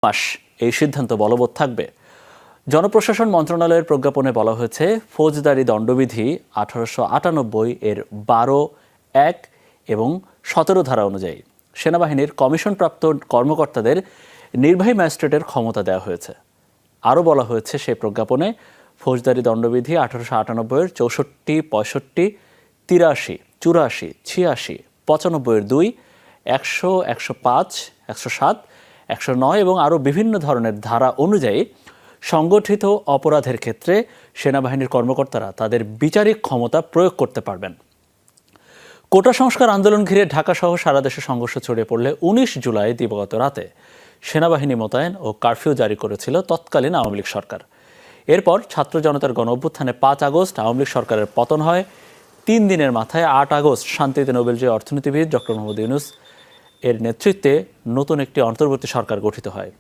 মাস এই সিদ্ধান্ত বলবৎ থাকবে। জনপ্রশাসন মন্ত্রণালয়ের প্রজ্ঞাপনে বলা হয়েছে, ফৌজদারি দণ্ডবিধি 1898 এর 12(1) এবং 17 ধারা অনুযায়ী সেনাবাহিনীর কমিশনপ্রাপ্ত কর্মকর্তাদের নির্বাহী ম্যাজিস্ট্রেটের ক্ষমতা দেওয়া হয়েছে। আরও বলা হয়েছে সেই প্রজ্ঞাপনে, ফৌজদারি দণ্ডবিধি 1898 এর 64, 65, 83, 84, 86, 95 এর 2, 100, 105, 107, 109 এবং আরও বিভিন্ন ধরনের ধারা অনুযায়ী সংগঠিত অপরাধের ক্ষেত্রে সেনাবাহিনীর কর্মকর্তারা তাদের বিচারিক ক্ষমতা প্রয়োগ করতে পারবেন। কোটা সংস্কার আন্দোলন ঘিরে ঢাকাসহ সারা দেশে সংঘর্ষ ছড়িয়ে পড়লে 19 জুলাই দিবাগত রাতে সেনাবাহিনী মোতায়েন ও কারফিউ জারি করেছিল তৎকালীন আওয়ামী লীগ সরকার। এরপর ছাত্র জনতার গণঅভ্যুত্থানে 5 আগস্ট আওয়ামী লীগ সরকারের পতন হয়। 3 দিনের মাথায় 8 আগস্ট শান্তিতে নোবেলজয়ী অর্থনীতিবিদ ডক্টর মোহাম্মদ ইউনূস এর নেতৃত্বে নতুন একটি অন্তর্বর্তী সরকার গঠিত হয়।